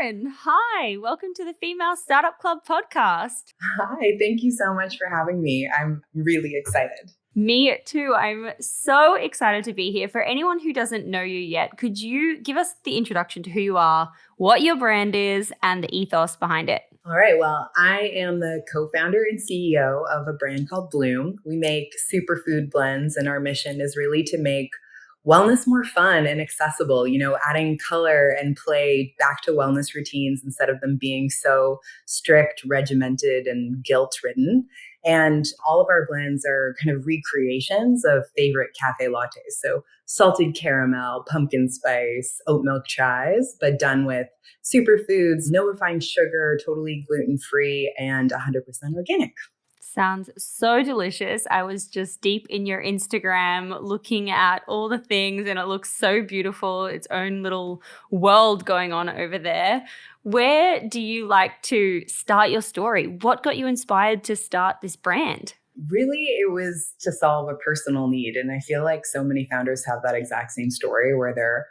Karen, hi. Welcome to the Female Startup Club podcast. Hi, thank you so much for having me. I'm really excited. Me too. I'm so excited to be here. For anyone who doesn't know you yet, could you give us the introduction to who you are, what your brand is, and the ethos behind it? All right, well, I am the co-founder and CEO of a brand called Blume. We make superfood blends, and our mission is really to make wellness more fun and accessible, adding color and play back to wellness routines instead of them being so strict, regimented, and guilt-ridden. And all of our blends are kind of recreations of favorite cafe lattes. So salted caramel, pumpkin spice, oat milk chais, but done with superfoods, no refined sugar, totally gluten-free, and 100% organic. Sounds so delicious. I was just deep in your Instagram looking at all the things and it looks so beautiful. Its own little world going on over there. Where do you like to start your story? What got you inspired to start this brand? Really, it was to solve a personal need. And I feel like so many founders have that exact same story where they're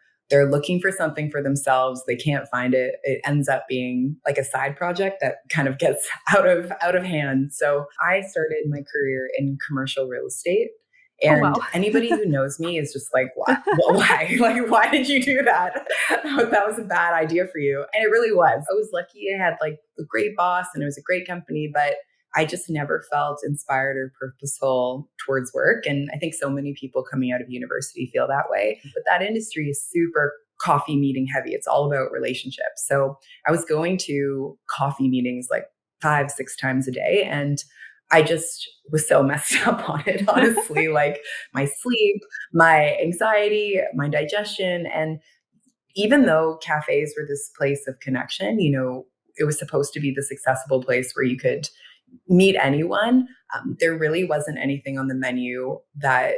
looking for something for themselves. They can't find it. It ends up being like a side project that kind of gets out of hand. So I started my career in commercial real estate. Oh, And wow. anybody who knows me is just like, why? Why? Like, why did you do that? That was a bad idea for you. And it really was. I was lucky. I had like a great boss and it was a great company, but I just never felt inspired or purposeful towards work. And I think so many people coming out of university feel that way. But that industry is super coffee meeting heavy. It's all about relationships. So I was going to coffee meetings like 5, 6 times a day. And I just was so messed up on it, honestly, like my sleep, my anxiety, my digestion. And even though cafes were this place of connection, it was supposed to be this accessible place where you could meet anyone. There really wasn't anything on the menu that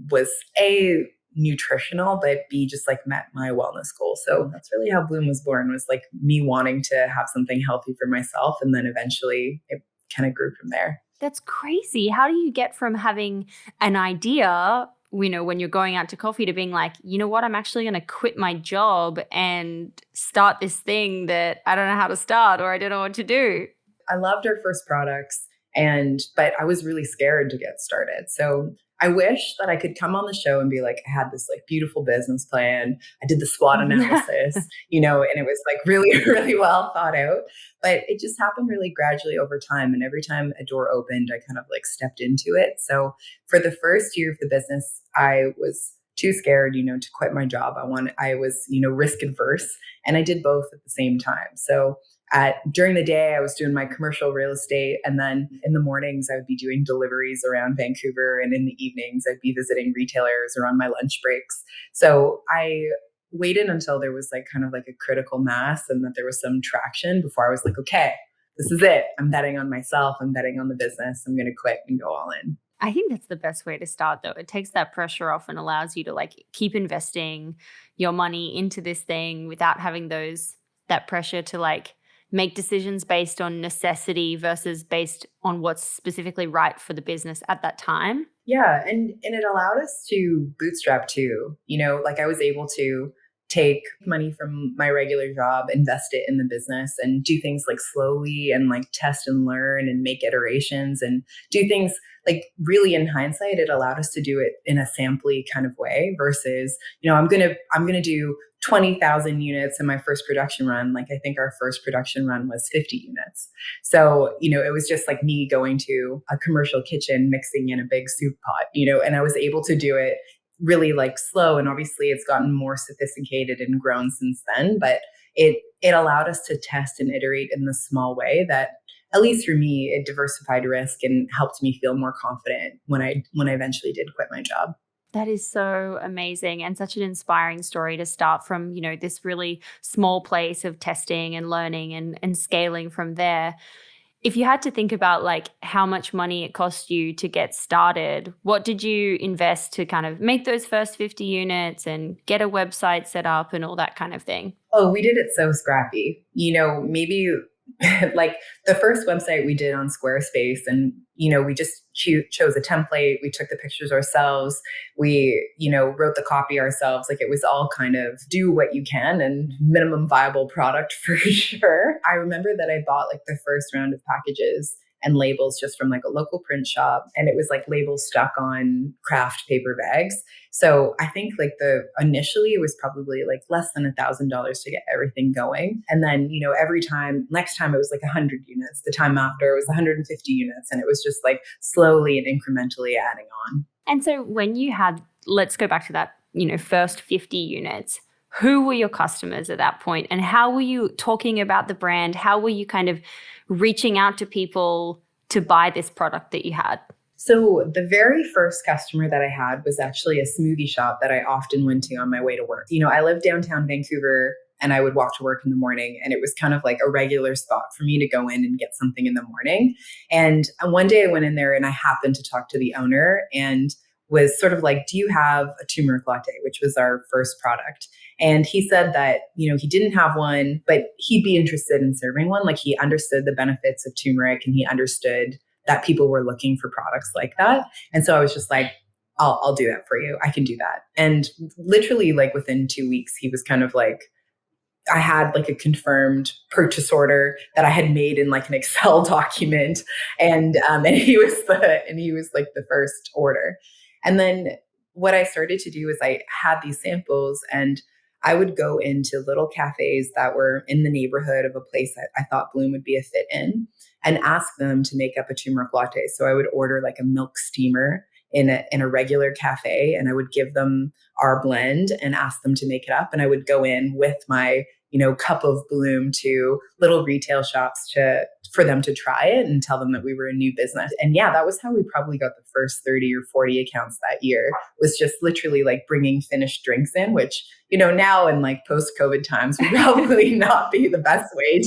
was A, nutritional, but B, just like met my wellness goal. So that's really how Bloom was born, was like me wanting to have something healthy for myself. And then eventually it kind of grew from there. That's crazy. How do you get from having an idea, when you're going out to coffee, to being like, you know what, I'm actually going to quit my job and start this thing that I don't know how to start or I don't know what to do? I loved our first products, but I was really scared to get started. So I wish that I could come on the show and be like, I had this like beautiful business plan. I did the SWOT analysis, and it was like really, really well thought out. But it just happened really gradually over time. And every time a door opened, I kind of like stepped into it. So for the first year of the business, I was too scared, to quit my job. I was, risk adverse, and I did both at the same time. So during the day, I was doing my commercial real estate. And then in the mornings, I would be doing deliveries around Vancouver. And in the evenings, I'd be visiting retailers or on my lunch breaks. So I waited until there was like kind of like a critical mass and that there was some traction before I was like, okay, this is it. I'm betting on myself. I'm betting on the business. I'm going to quit and go all in. I think that's the best way to start, though. It takes that pressure off and allows you to like keep investing your money into this thing without having that pressure to like make decisions based on necessity versus based on what's specifically right for the business at that time. Yeah. And it allowed us to bootstrap too. Like I was able to take money from my regular job, invest it in the business, and do things like slowly and like test and learn and make iterations and do things like really in hindsight, it allowed us to do it in a sampley kind of way versus, I'm going to do 20,000 units in my first production run. Like I think our first production run was 50 units. So, it was just like me going to a commercial kitchen, mixing in a big soup pot, and I was able to do it really like slow. And obviously it's gotten more sophisticated and grown since then, but it allowed us to test and iterate in this small way that, at least for me, it diversified risk and helped me feel more confident when I eventually did quit my job. That is so amazing and such an inspiring story to start from, this really small place of testing and learning and scaling from there. If you had to think about like how much money it cost you to get started, what did you invest to kind of make those first 50 units and get a website set up and all that kind of thing? Oh, we did it so scrappy. Maybe like the first website we did on Squarespace, and we just chose a template. We took the pictures ourselves. We wrote the copy ourselves. Like it was all kind of do what you can and minimum viable product for sure. I remember that I bought like the first round of packages and labels just from like a local print shop, and it was like labels stuck on craft paper bags. So I think like the initially it was probably like less than $1,000 to get everything going. And then, next time it was like 100 units. The time after it was 150 units. And it was just like slowly and incrementally adding on. And so when you had, let's go back to that, first 50 units, who were your customers at that point? And how were you talking about the brand? How were you kind of reaching out to people to buy this product that you had? So the very first customer that I had was actually a smoothie shop that I often went to on my way to work. I live downtown Vancouver, and I would walk to work in the morning, and it was kind of like a regular spot for me to go in and get something in the morning. And one day I went in there and I happened to talk to the owner and was sort of like, do you have a turmeric latte, which was our first product? And he said that, he didn't have one, but he'd be interested in serving one. Like he understood the benefits of turmeric, and he understood that people were looking for products like that. And so I was just like, I'll do that for you. I can do that. And literally like within 2 weeks, he was kind of like, I had like a confirmed purchase order that I had made in like an Excel document. And he was like the first order. And then what I started to do is I had these samples, and I would go into little cafes that were in the neighborhood of a place that I thought Blume would be a fit in, and ask them to make up a turmeric latte. So I would order like a milk steamer in a regular cafe, and I would give them our blend and ask them to make it up. And I would go in with my cup of Blume to little retail shops for them to try it and tell them that we were a new business. And yeah, that was how we probably got the first 30 or 40 accounts that year, was just literally like bringing finished drinks in, which, now in like post-COVID times would probably not be the best way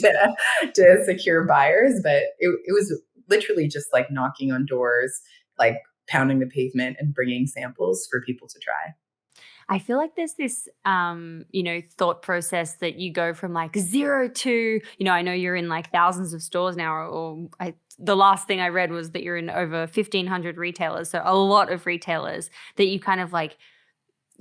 to secure buyers. But it was literally just like knocking on doors, like pounding the pavement and bringing samples for people to try. I feel like there's this, thought process that you go from like 0 to, I know you're in like thousands of stores now, or the last thing I read was that you're in over 1,500 retailers. So a lot of retailers that you kind of like,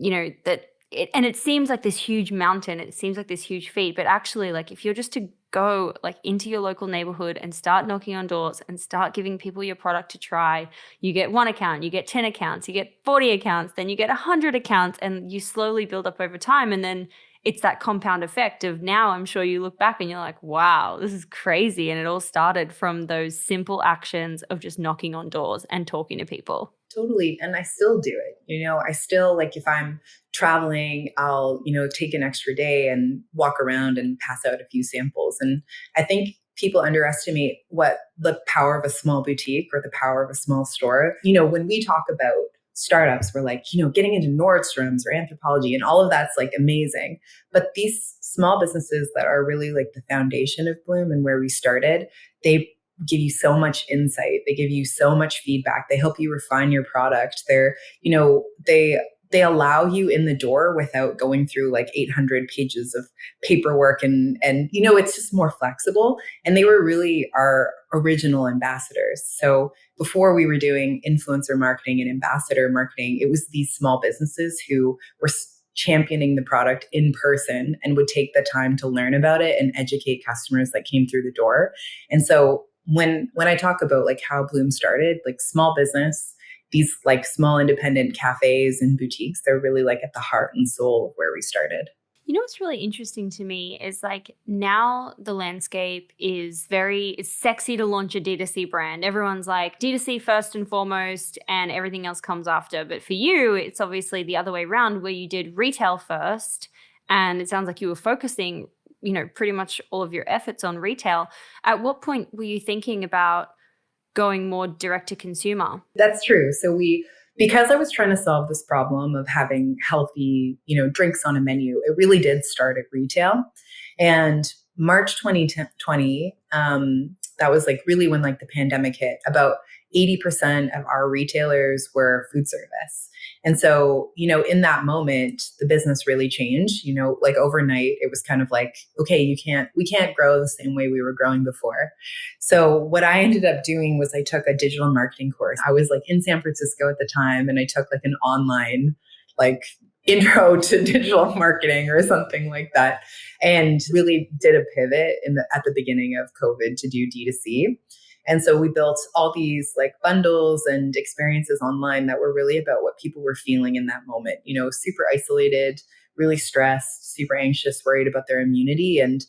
and it seems like this huge mountain, it seems like this huge feat, but actually like if you're just to go like into your local neighborhood and start knocking on doors and start giving people your product to try, you get 1 account, you get 10 accounts, you get 40 accounts, then you get 100 accounts, and you slowly build up over time. And then it's that compound effect of now I'm sure you look back and you're like, wow, this is crazy. And it all started from those simple actions of just knocking on doors and talking to people. Totally. And I still do it. I still, like, if I'm traveling, I'll, take an extra day and walk around and pass out a few samples. And I think people underestimate what the power of a small boutique or the power of a small store. When we talk about startups, we're like, getting into Nordstrom's or Anthropologie, and all of that's like amazing. But these small businesses that are really like the foundation of Blume and where we started, they give you so much insight. They give you so much feedback. They help you refine your product. They allow you in the door without going through like 800 pages of paperwork, and it's just more flexible. And they were really our original ambassadors. So before we were doing influencer marketing and ambassador marketing, it was these small businesses who were championing the product in person and would take the time to learn about it and educate customers that came through the door. And so when I talk about like how Blume started, like small business, these like small independent cafes and boutiques, they're really like at the heart and soul of where we started. What's really interesting to me is like now the landscape is it's sexy to launch a D2C brand. Everyone's like D2C first and foremost, and everything else comes after. But for you, it's obviously the other way around, where you did retail first. And it sounds like you were focusing, pretty much all of your efforts on retail. At what point were you thinking about going more direct to consumer? That's true. So because I was trying to solve this problem of having healthy, drinks on a menu, it really did start at retail. And March 2020, that was like really when like the pandemic hit. About 80% of our retailers were food service. And so, in that moment, the business really changed. Like overnight, it was kind of like, okay, we can't grow the same way we were growing before. So what I ended up doing was I took a digital marketing course. I was like in San Francisco at the time, and I took like an online, like intro to digital marketing or something like that, and really did a pivot at the beginning of COVID to do D2C. And so we built all these like bundles and experiences online that were really about what people were feeling in that moment, super isolated, really stressed, super anxious, worried about their immunity. And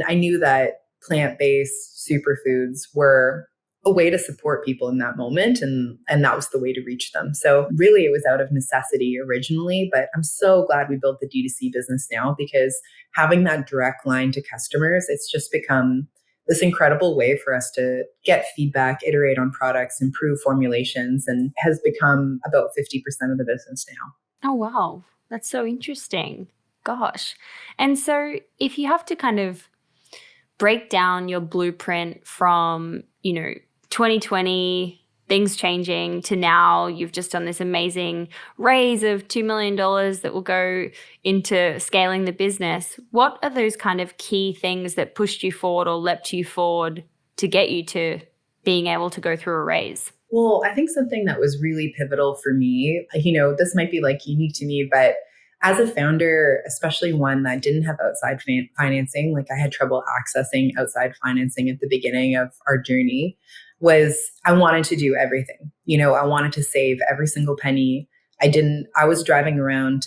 I knew that plant-based superfoods were a way to support people in that moment. And that was the way to reach them. So really it was out of necessity originally, but I'm so glad we built the D2C business now, because having that direct line to customers, it's just become this incredible way for us to get feedback, iterate on products, improve formulations, and has become about 50% of the business now. Oh, wow. That's so interesting. Gosh. And so if you have to kind of break down your blueprint from, 2020, things changing, to now you've just done this amazing raise of $2 million that will go into scaling the business. What are those kind of key things that pushed you forward or leapt you forward to get you to being able to go through a raise? Well, I think something that was really pivotal for me, this might be like unique to me, but as a founder, especially one that didn't have outside financing, like I had trouble accessing outside financing at the beginning of our journey, was I wanted to do everything. I wanted to save every single penny. I was driving around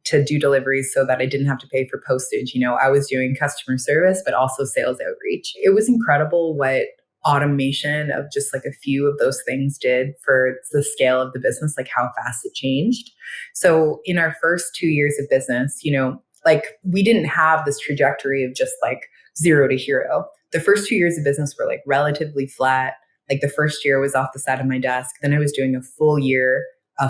to do deliveries so that I didn't have to pay for postage. I was doing customer service, but also sales outreach. It was incredible what automation of just like a few of those things did for the scale of the business, like how fast it changed. So in our first 2 years of business, like we didn't have this trajectory of just like 0 to hero. The first 2 years of business were like relatively flat. Like the first year was off the side of my desk. Then I was doing a full year,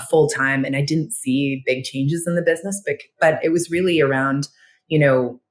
full time, and I didn't see big changes in the business, but it was really around,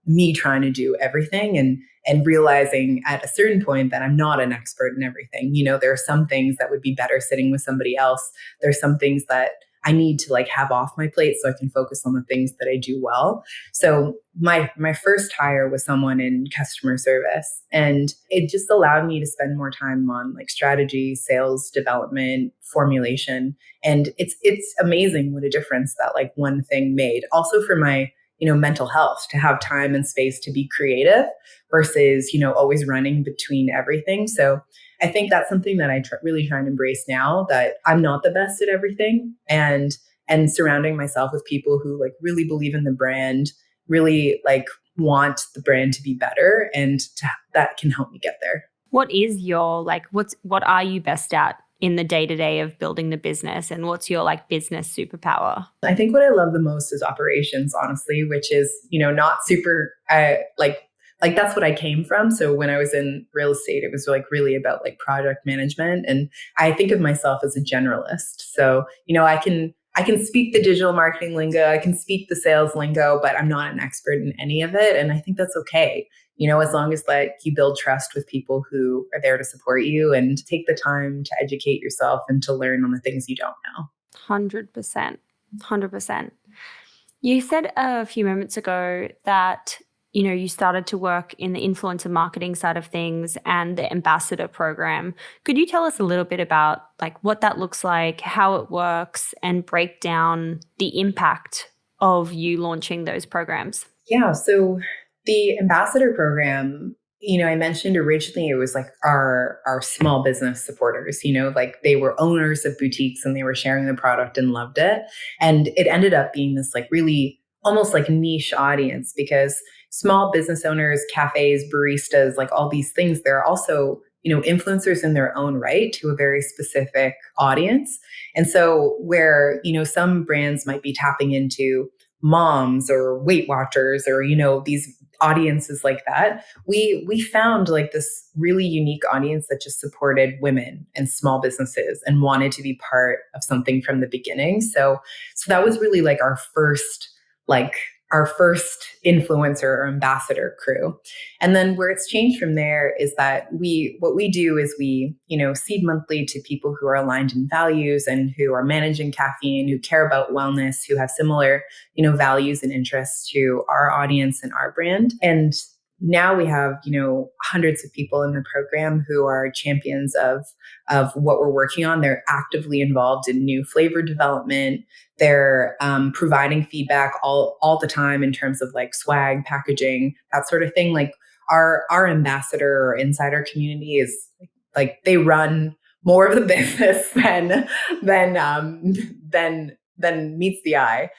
me trying to do everything and realizing at a certain point that I'm not an expert in everything. There are some things that would be better sitting with somebody else. There's some things that I need to like have off my plate so I can focus on the things that I do well. So my first hire was someone in customer service, and it just allowed me to spend more time on like strategy, sales development, formulation. And it's amazing what a difference that like one thing made. Also for my mental health, to have time and space to be creative versus, always running between everything. So I think that's something that I really try and embrace now, that I'm not the best at everything, and surrounding myself with people who like really believe in the brand, really like want the brand to be better, and that can help me get there. What is your what are you best at in the day-to-day of building the business, and what's your like business superpower? I think what I love the most is operations, honestly, which is, not super like that's what I came from. So when I was in real estate, it was like really about like project management. And I think of myself as a generalist. So, I can speak the digital marketing lingo, I can speak the sales lingo, but I'm not an expert in any of it. And I think that's okay. As long as like you build trust with people who are there to support you and take the time to educate yourself and to learn on the things you don't know. 100%. 100%. You said a few moments ago that, you started to work in the influencer marketing side of things and the ambassador program. Could you tell us a little bit about like what that looks like, how it works, and break down the impact of you launching those programs? Yeah. So the ambassador program, I mentioned originally it was like our small business supporters, like they were owners of boutiques and they were sharing the product and loved it. And it ended up being this like really almost like niche audience, because small business owners, cafes, baristas, like all these things, they're also, influencers in their own right to a very specific audience. And so where, some brands might be tapping into moms or Weight Watchers or, these audiences like that, we found like this really unique audience that just supported women and small businesses and wanted to be part of something from the beginning. So that was really like our first like our first influencer or ambassador crew. And then where it's changed from there is that what we do is we, seed monthly to people who are aligned in values and who are managing caffeine, who care about wellness, who have similar, values and interests to our audience and our brand. And now we have, hundreds of people in the program who are champions of what we're working on. They're actively involved in new flavor development. They're providing feedback all the time in terms of like swag, packaging, that sort of thing. Like our ambassador or insider community is like they run more of the business than meets the eye.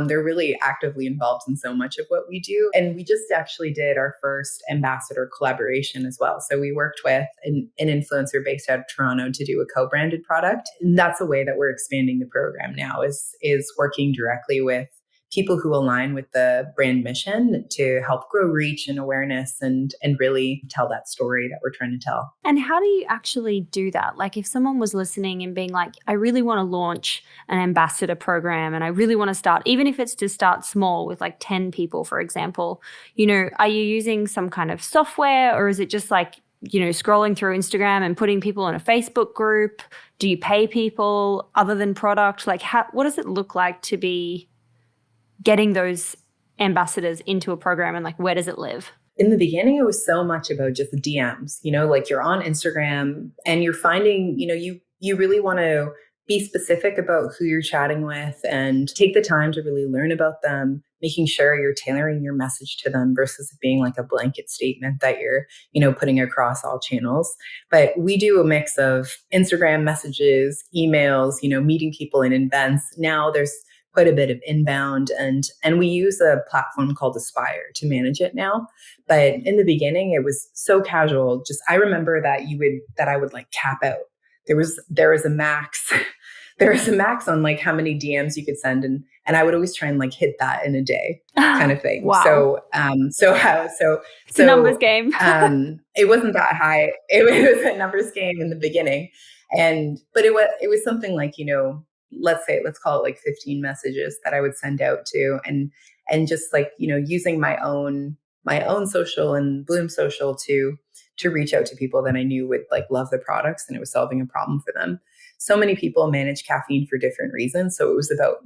They're really actively involved in so much of what we do. And we just actually did our first ambassador collaboration as well. So we worked with an influencer based out of Toronto to do a co-branded product. And that's a way that we're expanding the program now is working directly with people who align with the brand mission to help grow reach and awareness and really tell that story that we're trying to tell. And how do you actually do that? Like if someone was listening and being like, I really want to launch an ambassador program and I really want to start, even if it's to start small with like 10 people, for example, are you using some kind of software or is it just like, scrolling through Instagram and putting people in a Facebook group? Do you pay people other than product? Like what does it look like to be getting those ambassadors into a program and like where does it live? In the beginning, it was so much about just the DMs, like you're on Instagram and you're finding, you really want to be specific about who you're chatting with and take the time to really learn about them, making sure you're tailoring your message to them versus it being like a blanket statement that you're, putting across all channels. But we do a mix of Instagram messages, emails, meeting people in events. Now there's quite a bit of inbound and we use a platform called Aspire to manage it now. But in the beginning, it was so casual. Just, I remember that I would like cap out. There was a max, there was a max on like how many DMs you could send. And I would always try and like hit that in a day kind of thing. Wow. So, it's a numbers game. It wasn't that high. It was a numbers game in the beginning. But it was something like, let's call it like 15 messages that I would send out to and just like, using my own social and Blume social to reach out to people that I knew would like love the products and it was solving a problem for them. So many people manage caffeine for different reasons. So it was about,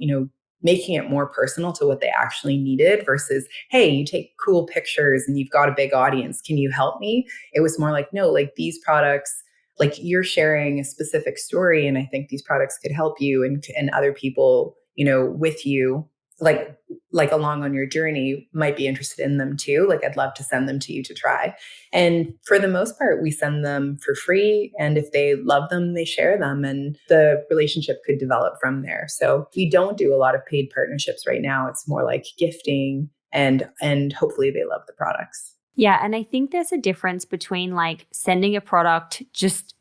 making it more personal to what they actually needed versus, hey, you take cool pictures and you've got a big audience. Can you help me? It was more like, no, like these products, like you're sharing a specific story and I think these products could help you and other people, with you, like along on your journey might be interested in them too. Like I'd love to send them to you to try. And for the most part, we send them for free. And if they love them, they share them and the relationship could develop from there. So we don't do a lot of paid partnerships right now. It's more like gifting and hopefully they love the products. Yeah. And I think there's a difference between like sending a product just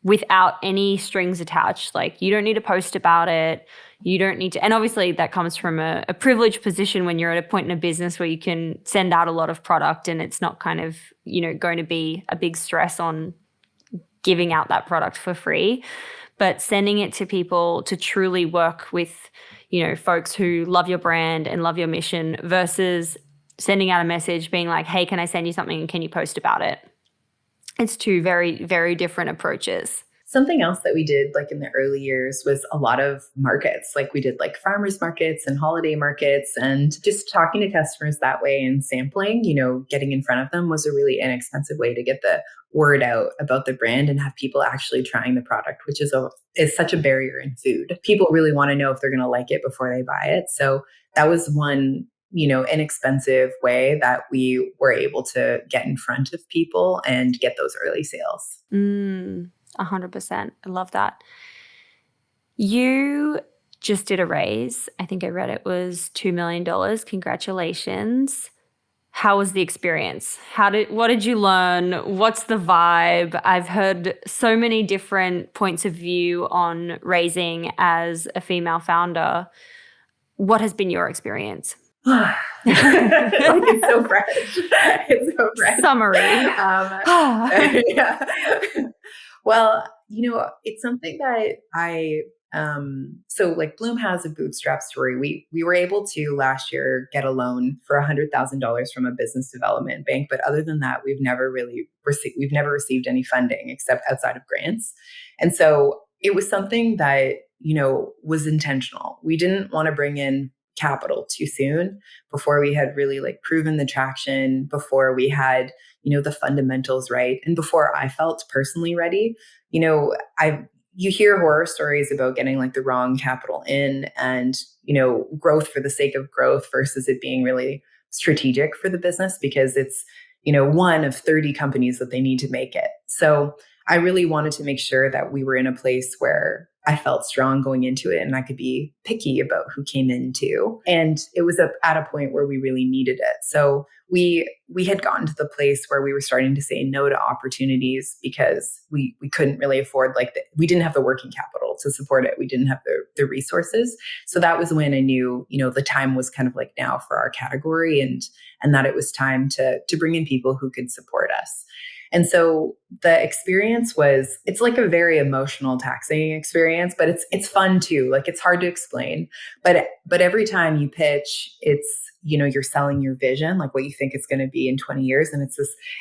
without any strings attached. Like you don't need to post about it. You don't need to, and obviously that comes from a privileged position when you're at a point in a business where you can send out a lot of product and it's not kind of, going to be a big stress on giving out that product for free. But sending it to people to truly work with, folks who love your brand and love your mission versus sending out a message being like, hey, can I send you something and can you post about it? It's two very, very different approaches. Something else that we did like in the early years was a lot of markets. Like we did like farmers markets and holiday markets and just talking to customers that way and sampling, getting in front of them was a really inexpensive way to get the word out about the brand and have people actually trying the product, which is such a barrier in food. People really want to know if they're going to like it before they buy it. So that was one inexpensive way that we were able to get in front of people and get those early sales. 100%. I love that. You just did a raise. I think I read it was $2 million. Congratulations. How was the experience? What did you learn? What's the vibe? I've heard so many different points of view on raising as a female founder. What has been your experience? It's so fresh. It's so fresh. Summary. Yeah. Well, it's something that So like Blume has a bootstrap story. We were able to last year get a loan for $100,000 from a business development bank, but other than that, we've never received any funding except outside of grants. And so it was something that, was intentional. We didn't want to bring in capital too soon before we had really like proven the traction, before we had, the fundamentals right, and before I felt personally ready. I You hear horror stories about getting like the wrong capital in, and growth for the sake of growth versus it being really strategic for the business, because it's one of 30 companies that they need to make it. So I really wanted to make sure that we were in a place where I felt strong going into it and I could be picky about who came into. And it was at a point where we really needed it. So we had gotten to the place where we were starting to say no to opportunities because we couldn't really afford, we didn't have the working capital to support it. We didn't have the resources. So that was when I knew, the time was kind of like now for our category, and that it was time to bring in people who could support us. And so the experience it's like a very emotional, taxing experience, but it's fun too. Like, it's hard to explain, but every time you pitch, it's, you're selling your vision, like what you think it's going to be in 20 years. And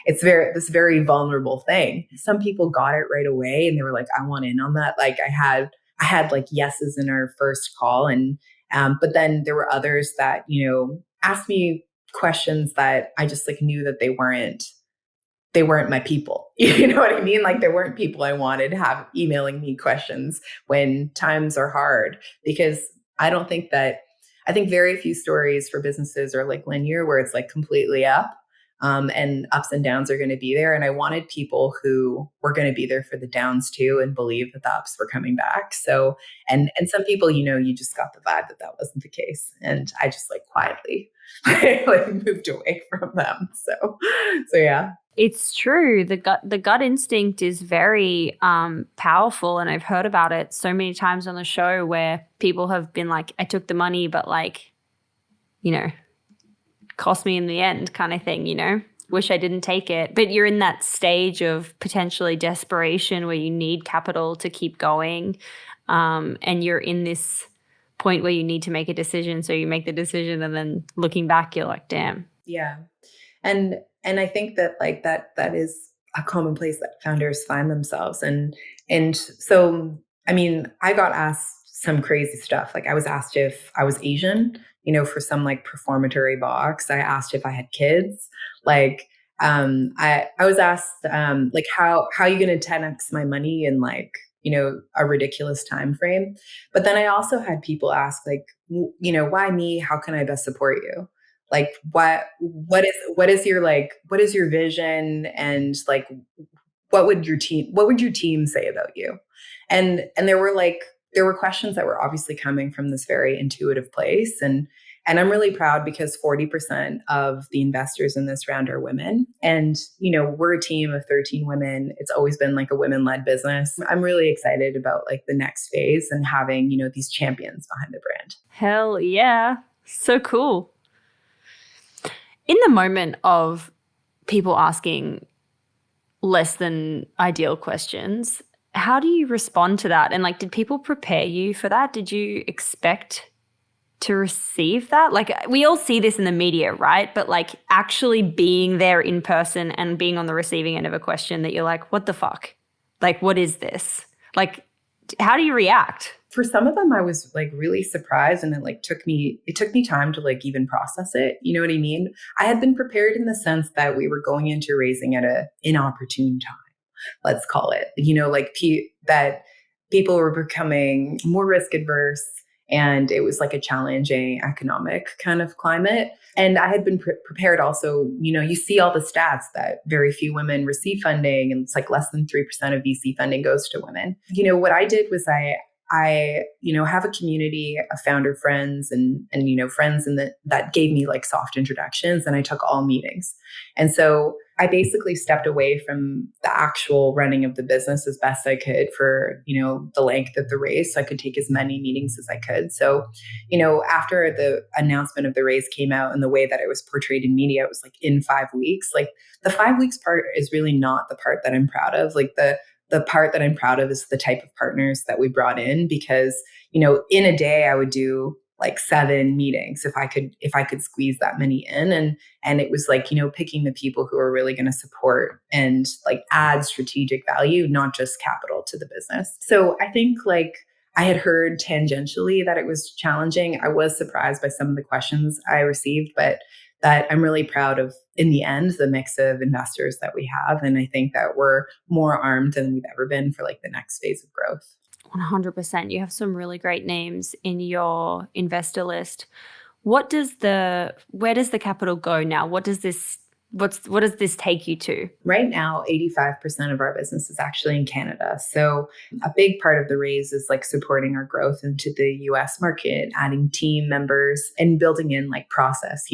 this very vulnerable thing. Some people got it right away and they were like, I want in on that. Like I had like yeses in our first call. And, but then there were others that, asked me questions that I just like knew that they weren't my people. You know what I mean? Like, there weren't people I wanted to have emailing me questions when times are hard, because I think very few stories for businesses are like linear, where it's like completely up, and ups and downs are going to be there. And I wanted people who were going to be there for the downs too, and believe that the ups were coming back. So, and some people, you just got the vibe that wasn't the case. And I just like quietly like moved away from them. So yeah. It's true. The gut instinct is very powerful, and I've heard about it so many times on the show where people have been like, I took the money, but like, cost me in the end, kind of thing, wish I didn't take it. But you're in that stage of potentially desperation where you need capital to keep going, and you're in this point where you need to make a decision. So you make the decision, and then looking back, you're like, damn. Yeah. And I think that like that is a common place that founders find themselves. And so, I mean, I got asked some crazy stuff. Like, I was asked if I was Asian, for some like performatory box. I asked if I had kids. Like, I was asked, like, how are you going to 10x my money in like, a ridiculous time frame. But then I also had people ask like, why me? How can I best support you? Like, what is your vision, and like, what would your team say about you? And there were questions that were obviously coming from this very intuitive place. And I'm really proud because 40% of the investors in this round are women. And, we're a team of 13 women. It's always been like a women-led business. I'm really excited about like the next phase and having, these champions behind the brand. Hell yeah. So cool. In the moment of people asking less than ideal questions, how do you respond to that? And like, did people prepare you for that? Did you expect to receive that? Like, we all see this in the media, right? But like, actually being there in person and being on the receiving end of a question that you're like, what the fuck? Like, what is this? Like, how do you react? For some of them, I was like really surprised, and it took me time to like even process it. You know what I mean? I had been prepared in the sense that we were going into raising at an inopportune time, let's call it. That people were becoming more risk adverse, and it was like a challenging economic kind of climate. And I had been prepared also, you see all the stats that very few women receive funding, and it's like less than 3% of VC funding goes to women. What I did was I have a community of founder friends and friends that gave me like soft introductions, and I took all meetings. And so I basically stepped away from the actual running of the business as best I could for, the length of the raise, so I could take as many meetings as I could. So, after the announcement of the raise came out and the way that it was portrayed in media, it was like in 5 weeks. Like, the 5 weeks part is really not the part that I'm proud of. Like, the part that I'm proud of is the type of partners that we brought in, because, in a day I would do like 7 meetings if I could squeeze that many in. And it was like, picking the people who are really going to support and like add strategic value, not just capital to the business. So I think like I had heard tangentially that it was challenging. I was surprised by some of the questions I received, but that I'm really proud of, in the end, the mix of investors that we have. And I think that we're more armed than we've ever been for like the next phase of growth. 100%. You have some really great names in your investor list. Where does the capital go now? What does this take you to? Right now, 85% of our business is actually in Canada. So a big part of the raise is like supporting our growth into the US market, adding team members and building in like process,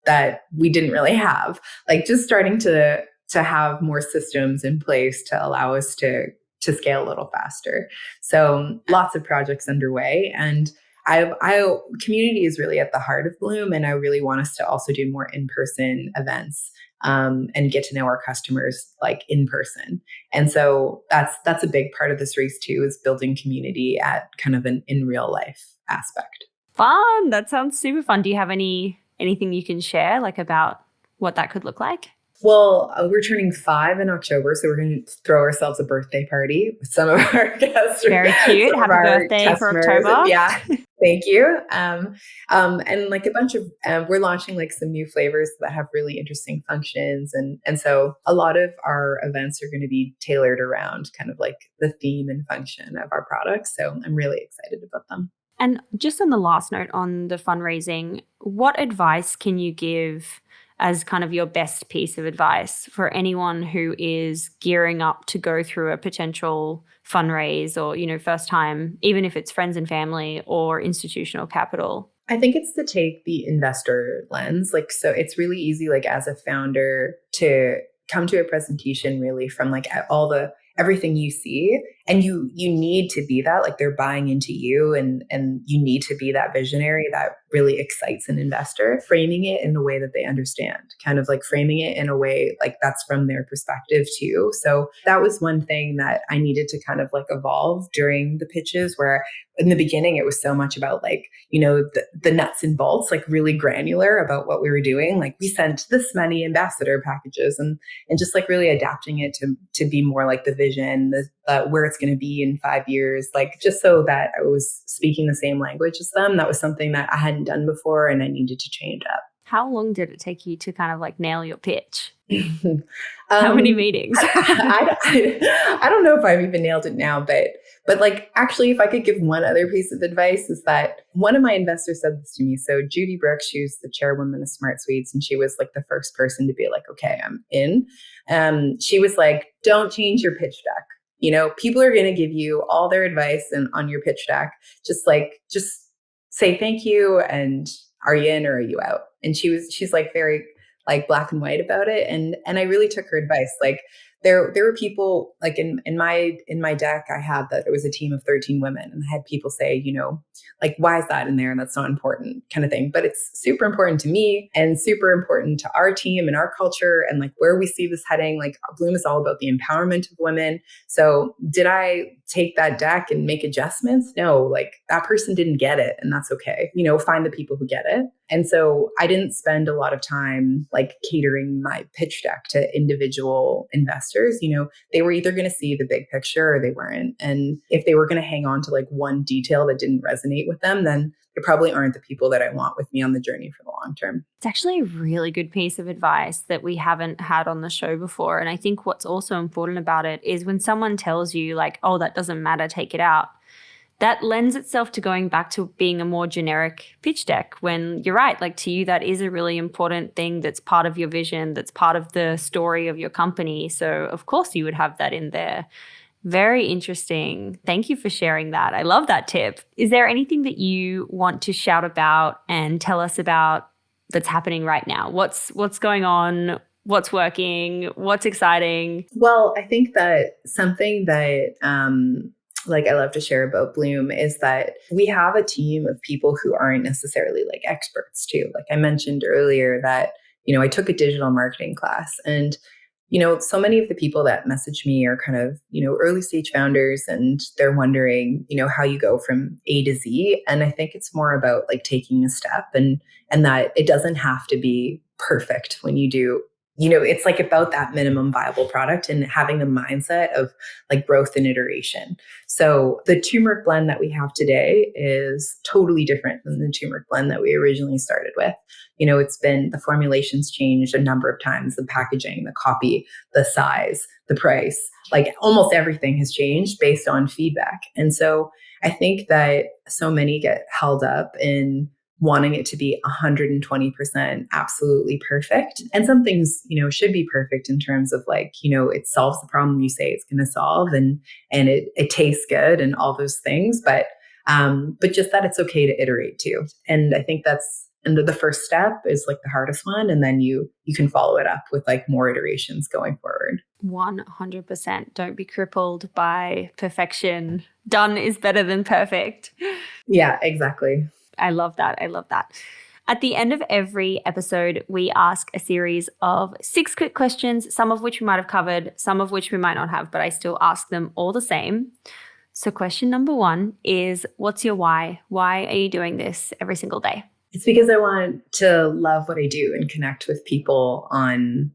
that we didn't really have. Like just starting to have more systems in place to allow us to scale a little faster. So lots of projects underway, and community is really at the heart of Blume, and I really want us to also do more in-person events and get to know our customers like in person. And so that's a big part of this race too, is building community at kind of an in real life aspect. Fun! That sounds super fun. Do you have anything you can share like about what that could look like? Well, we're turning 5 in October, so we're going to throw ourselves a birthday party with some of our guests. Very cute. Happy birthday for October. Yeah, thank you. And like a bunch of, we're launching like some new flavors that have really interesting functions. And so a lot of our events are going to be tailored around kind of like the theme and function of our products. So I'm really excited about them. And just on the last note on the fundraising, what advice can you give as kind of your best piece of advice for anyone who is gearing up to go through a potential fundraise or, first time, even if it's friends and family or institutional capital? I think it's to take the investor lens. Like, so it's really easy, like as a founder, to come to a presentation really from like everything you see, and you need to be that, like they're buying into you, and you need to be that visionary that really excites an investor, framing it in a way that they understand, kind of like framing it in a way like that's from their perspective too. So that was one thing that I needed to kind of like evolve during the pitches, where in the beginning it was so much about like, the nuts and bolts, like really granular about what we were doing. Like we sent this many ambassador packages and just like really adapting it to be more like the vision, where it's going to be in 5 years, like just so that I was speaking the same language as them. That was something that I hadn't done before and I needed to change up. How long did it take you to kind of like nail your pitch? How many meetings? I don't know if I've even nailed it now, but like actually, if I could give one other piece of advice, is that one of my investors said this to me. So Judy Brooks, she was the chairwoman of Smart Suites, and she was like the first person to be like, okay, I'm in. She was like, don't change your pitch deck. People are going to give you all their advice and on your pitch deck. Just say thank you, and are you in or are you out? And she's like very like black and white about it. And I really took her advice. Like there were people like in my deck, I had that it was a team of 13 women, and I had people say, like, why is that in there? And that's not important, kind of thing. But it's super important to me and super important to our team and our culture and like where we see this heading. Like Blume is all about the empowerment of women. So did I take that deck and make adjustments? No, like that person didn't get it, and that's okay. Find the people who get it. And so I didn't spend a lot of time like catering my pitch deck to individual investors. They were either going to see the big picture or they weren't. And if they were going to hang on to like one detail that didn't resonate with them, then they probably aren't the people that I want with me on the journey for the long term. It's actually a really good piece of advice that we haven't had on the show before. And I think what's also important about it is when someone tells you like, oh, that doesn't matter, take it out. That lends itself to going back to being a more generic pitch deck, when you're right, like to you, that is a really important thing that's part of your vision, that's part of the story of your company. So of course you would have that in there. Very interesting. Thank you for sharing that. I love that tip. Is there anything that you want to shout about and tell us about that's happening right now? What's going on? What's working? What's exciting? Well, I think that something that like I love to share about Blume is that we have a team of people who aren't necessarily like experts too. Like I mentioned earlier that, I took a digital marketing class, and so many of the people that message me are kind of, early stage founders, and they're wondering, how you go from A to Z. And I think it's more about like taking a step, and that it doesn't have to be perfect when you do. It's like about that minimum viable product and having the mindset of like growth and iteration. So the turmeric blend that we have today is totally different than the turmeric blend that we originally started with. It's been, the formulations changed a number of times, the packaging, the copy, the size, the price, like almost everything has changed based on feedback. And so I think that so many get held up in wanting it to be 120% absolutely perfect. And some things, should be perfect in terms of like, it solves the problem you say it's going to solve, and it tastes good and all those things. But just that it's okay to iterate too. And I think and the first step is like the hardest one. And then you can follow it up with like more iterations going forward. 100%. Don't be crippled by perfection. Done is better than perfect. Yeah, exactly. I love that. I love that. At the end of every episode, we ask a series of 6 quick questions, some of which we might have covered, some of which we might not have, but I still ask them all the same. So question number 1 is, what's your why? Why are you doing this every single day? It's because I want to love what I do and connect with people on,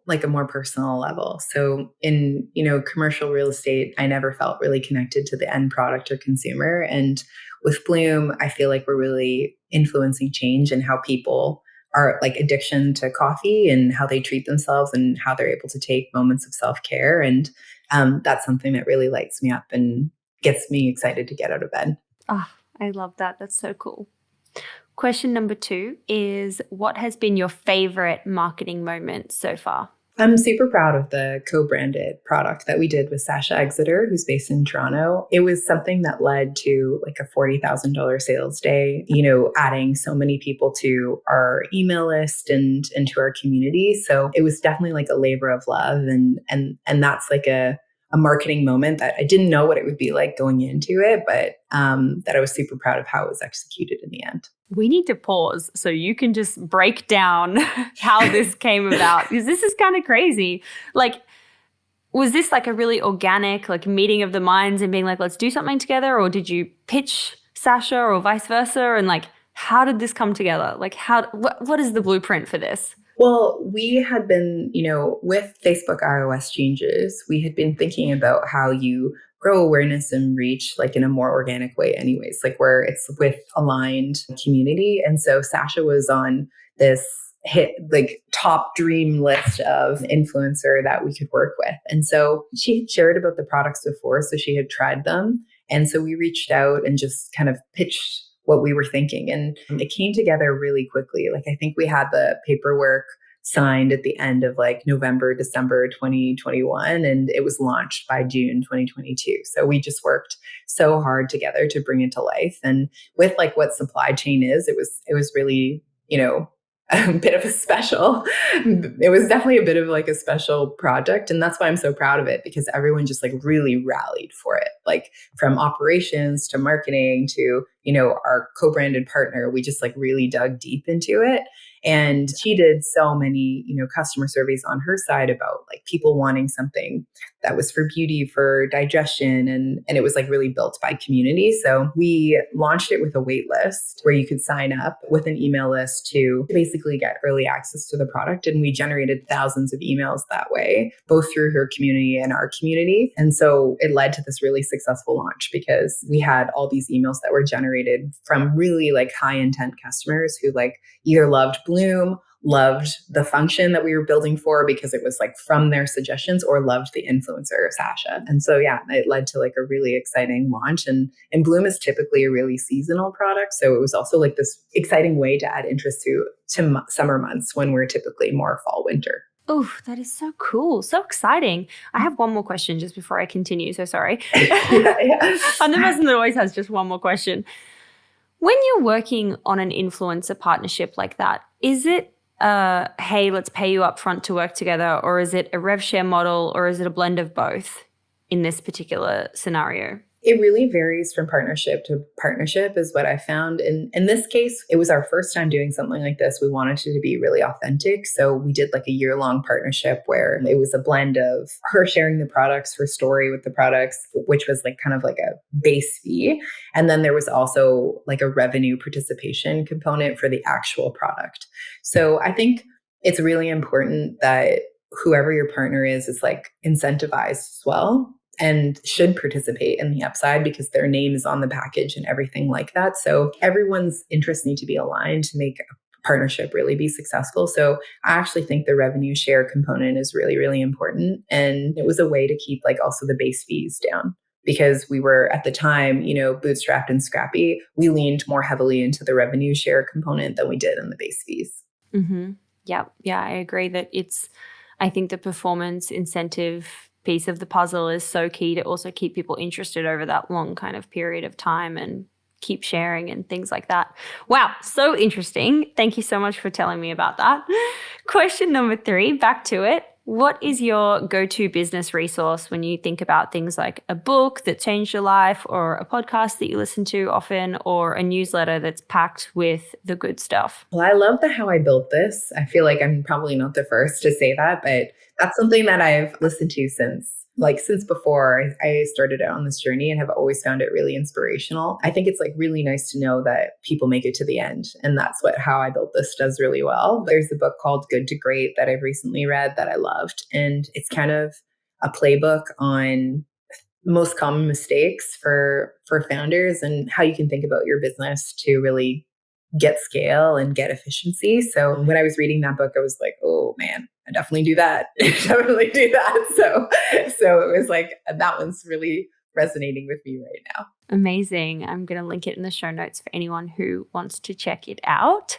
like a more personal level. So in, commercial real estate, I never felt really connected to the end product or consumer. And with Blume, I feel like we're really influencing change in how people are like addiction to coffee and how they treat themselves and how they're able to take moments of self-care. And that's something that really lights me up and gets me excited to get out of bed. Oh, I love that. That's so cool. Question number 2 is, what has been your favorite marketing moment so far? I'm super proud of the co-branded product that we did with Sasha Exeter, who's based in Toronto. It was something that led to like a $40,000 sales day, adding so many people to our email list and to our community. So it was definitely like a labor of love. And that's like a marketing moment that I didn't know what it would be like going into it, but that I was super proud of how it was executed in the end. We need to pause so you can just break down how this came about, because this is kind of crazy. Like, was this like a really organic like meeting of the minds and being like, let's do something together? Or did you pitch Sasha or vice versa? And like, how did this come together? Like, what is the blueprint for this? Well, we had been, with Facebook iOS changes, we had been thinking about how you grow awareness and reach like in a more organic way anyways, like where it's with aligned community. And so Sasha was on this hit like top dream list of influencer that we could work with. And so she had shared about the products before, so she had tried them. And so we reached out and just kind of pitched what we were thinking. And it came together really quickly. Like, I think we had the paperwork signed at the end of like November, December 2021, and it was launched by June 2022. So we just worked so hard together to bring it to life. And with like what supply chain is, it was really, a bit of a special, it was definitely a bit of like a special project. And that's why I'm so proud of it, because everyone just like really rallied for it. Like from operations to marketing to, our co-branded partner, we just like really dug deep into it. And she did so many, customer surveys on her side about like people wanting something that was for beauty, for digestion. And it was like really built by community. So we launched it with a wait list where you could sign up with an email list to basically get early access to the product. And we generated thousands of emails that way, both through her community and our community. And so it led to this really successful launch because we had all these emails that were generated from really like high intent customers who like either loved Blume, loved the function that we were building for because it was like from their suggestions, or loved the influencer Sasha. And so, yeah, it led to like a really exciting launch. And Blume is typically a really seasonal product. So it was also like this exciting way to add interest to summer months when we're typically more fall, winter. Oh, that is so cool. So exciting. I have one more question just before I continue. So sorry. Yeah. I'm the person that always has just one more question. When you're working on an influencer partnership like that, is it hey, let's pay you up front to work together, or is it a rev share model, or is it a blend of both in this particular scenario? It really varies from partnership to partnership is what I found. In this case, it was our first time doing something like this. We wanted it to be really authentic. So we did like a year-long partnership where it was a blend of her sharing the products, her story with the products, which was like kind of like a base fee. And then there was also like a revenue participation component for the actual product. So I think it's really important that whoever your partner is like incentivized as well and should participate in the upside because their name is on the package and everything like that. So everyone's interests need to be aligned to make a partnership really be successful. So I actually think the revenue share component is really, really important. And it was a way to keep like also the base fees down because we were at the time, bootstrapped and scrappy. We leaned more heavily into the revenue share component than we did in the base fees. Mm-hmm. Yeah, I agree that I think the performance incentive piece of the puzzle is so key to also keep people interested over that long kind of period of time and keep sharing and things like that. Wow, so interesting. Thank you so much for telling me about that. Question number 3, back to it. What is your go-to business resource when you think about things like a book that changed your life or a podcast that you listen to often or a newsletter that's packed with the good stuff? Well, I love how I built this. I feel like I'm probably not the first to say that, but that's something that I've listened to since before I started out on this journey and have always found it really inspirational. I think it's like really nice to know that people make it to the end. And that's how I built this does really well. There's a book called Good to Great that I've recently read that I loved. And it's kind of a playbook on most common mistakes for founders and how you can think about your business to really get scale and get efficiency. So when I was reading that book, I was like, oh man, I definitely do that. I definitely do that. So it was like, that one's really resonating with me right now. Amazing. I'm going to link it in the show notes for anyone who wants to check it out.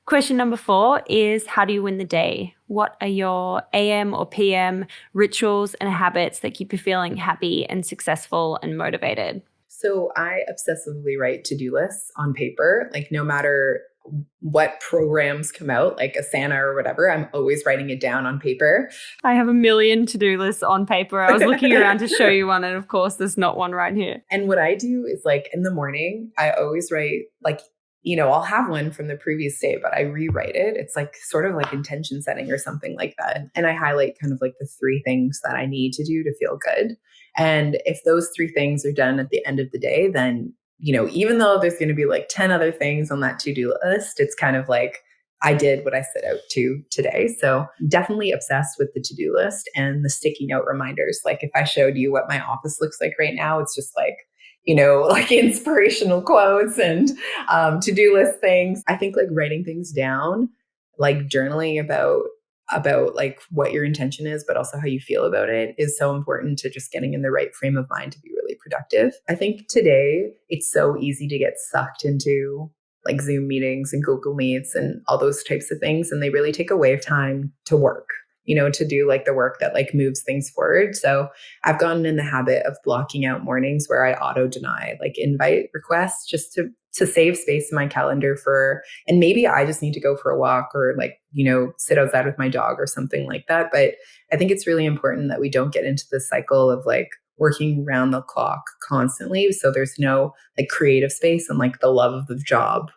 Question number 4 is, how do you win the day? What are your AM or PM rituals and habits that keep you feeling happy and successful and motivated? So I obsessively write to-do lists on paper, like no matter what programs come out, like Asana or whatever, I'm always writing it down on paper. I have a million to-do lists on paper. I was looking around to show you one, and of course, there's not one right here. And what I do is like in the morning, I always write like, I'll have one from the previous day, but I rewrite it. It's like sort of like intention setting or something like that. And I highlight kind of like the 3 things that I need to do to feel good. And if those 3 things are done at the end of the day, then, even though there's going to be like 10 other things on that to-do list, it's kind of like I did what I set out to today. So definitely obsessed with the to-do list and the sticky note reminders. Like if I showed you what my office looks like right now, it's just like, like inspirational quotes and to-do list things. I think like writing things down, like journaling about like what your intention is, but also how you feel about it is so important to just getting in the right frame of mind to be really productive. I think today it's so easy to get sucked into like Zoom meetings and Google Meets and all those types of things. And they really take away time to work, to do like the work that like moves things forward. So I've gotten in the habit of blocking out mornings where I auto deny like invite requests just to save space in my calendar and maybe I just need to go for a walk or like, sit outside with my dog or something like that. But I think it's really important that we don't get into the cycle of like working around the clock constantly. So there's no like creative space and like the love of the job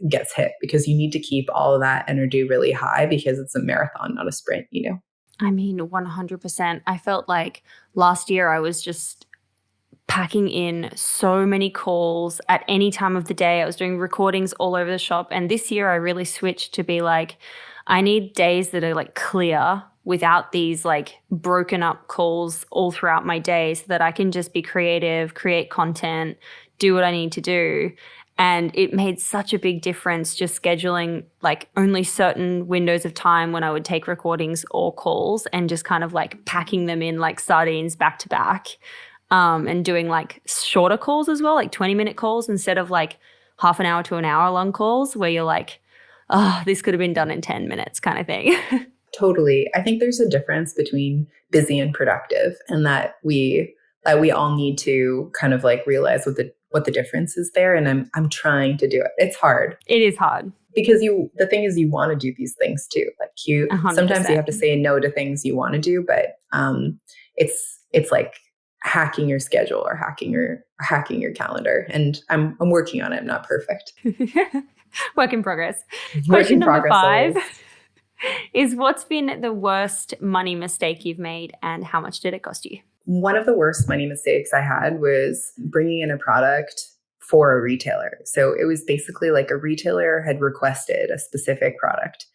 gets hit because you need to keep all of that energy really high because it's a marathon, not a sprint, I mean, 100%. I felt like last year I was just packing in so many calls at any time of the day. I was doing recordings all over the shop. And this year I really switched to be like, I need days that are like clear without these like broken up calls all throughout my day so that I can just be creative, create content, do what I need to do. And it made such a big difference just scheduling like only certain windows of time when I would take recordings or calls and just kind of like packing them in like sardines back to back. And doing like shorter calls as well, like 20-minute calls instead of like half an hour to an hour long calls where you're like, oh, this could have been done in 10 minutes kind of thing. Totally. I think there's a difference between busy and productive and that we all need to kind of like realize what the difference is there. And I'm trying to do it. It's hard. It is hard. Because the thing is you want to do these things too. Like 100%. Sometimes you have to say no to things you want to do, but it's like hacking your schedule or hacking your calendar. And I'm working on it. I'm not perfect. Work in progress. Work Question in number progress 5 always. is, what's been the worst money mistake you've made and how much did it cost you? One of the worst money mistakes I had was bringing in a product for a retailer. So it was basically like a retailer had requested a specific product.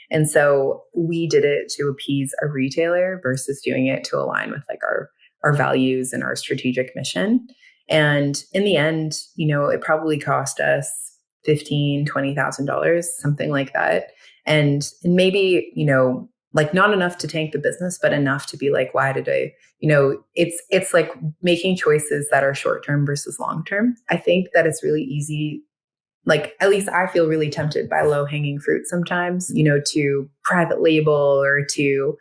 And so we did it to appease a retailer versus doing it to align with like our values and our strategic mission. And in the end, it probably cost us $15,000-$20,000, something like that. And maybe, like not enough to tank the business, but enough to be like, why did I, it's like making choices that are short-term versus long-term. I think that it's really easy. Like, at least I feel really tempted by low hanging fruit sometimes, to private label or to,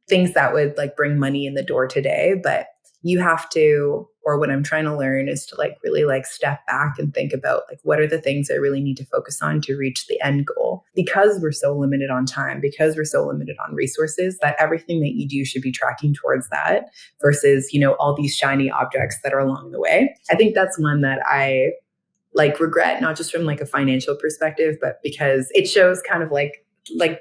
things that would like bring money in the door today. But you have to, or what I'm trying to learn is to like really like step back and think about like, what are the things I really need to focus on to reach the end goal? Because we're so limited on time, because we're so limited on resources, that everything that you do should be tracking towards that versus, all these shiny objects that are along the way. I think that's one that I like regret, not just from like a financial perspective, but because it shows kind of like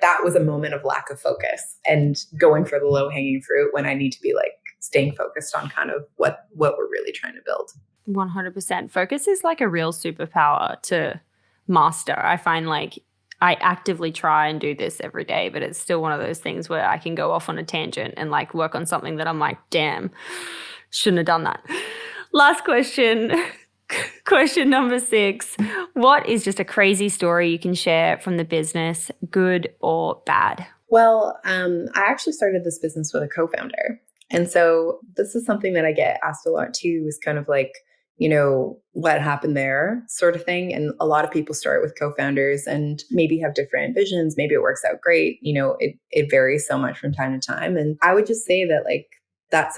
that was a moment of lack of focus and going for the low hanging fruit when I need to be like staying focused on kind of what we're really trying to build. 100%. Focus is like a real superpower to master. I find like I actively try and do this every day, but it's still one of those things where I can go off on a tangent and like work on something that I'm like, damn, shouldn't have done that. Last question. Question number 6. What is just a crazy story you can share from the business, good or bad? Well, I actually started this business with a co-founder. And so this is something that I get asked a lot too, is kind of like, what happened there sort of thing. And a lot of people start with co-founders and maybe have different visions. Maybe it works out great. It varies so much from time to time. And I would just say that like, that's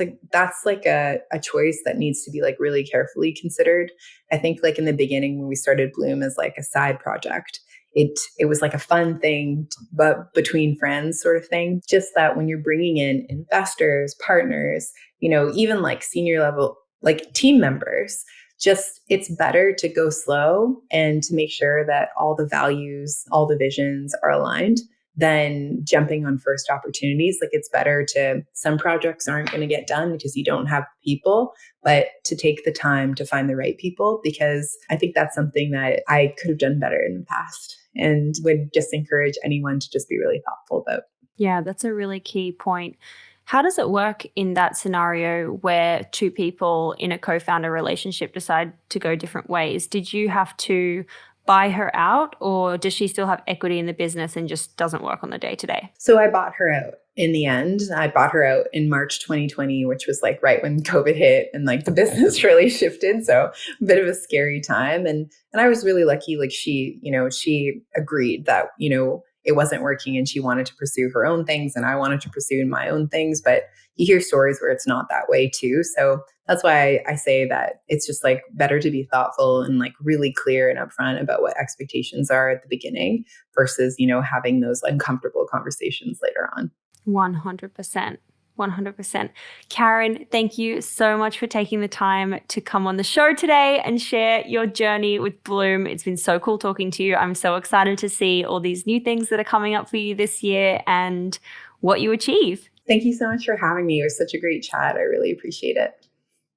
like a choice that needs to be like really carefully considered. I think like in the beginning when we started Blume as like a side project, it was like a fun thing, but between friends sort of thing. Just that when you're bringing in investors, partners, even like senior level, like team members, just it's better to go slow and to make sure that all the values, all the visions are aligned than jumping on first opportunities. Like it's better to, some projects aren't going to get done because you don't have people, but to take the time to find the right people, because I think that's something that I could have done better in the past and would just encourage anyone to just be really thoughtful about. Yeah, that's a really key point. How does it work in that scenario where two people in a co-founder relationship decide to go different ways? Did you have to buy her out, or does she still have equity in the business and just doesn't work on the day-to-day? So I bought her out in the end. I bought her out in March 2020, which was like right when COVID hit and like the business really shifted. So a bit of a scary time. And I was really lucky. Like she agreed that, it wasn't working and she wanted to pursue her own things and I wanted to pursue my own things. But you hear stories where it's not that way too. So that's why I say that it's just like better to be thoughtful and like really clear and upfront about what expectations are at the beginning versus, having those uncomfortable conversations later on. 100%. 100%. Karen, thank you so much for taking the time to come on the show today and share your journey with Blume. It's been so cool talking to you. I'm so excited to see all these new things that are coming up for you this year and what you achieve. Thank you so much for having me. It was such a great chat. I really appreciate it.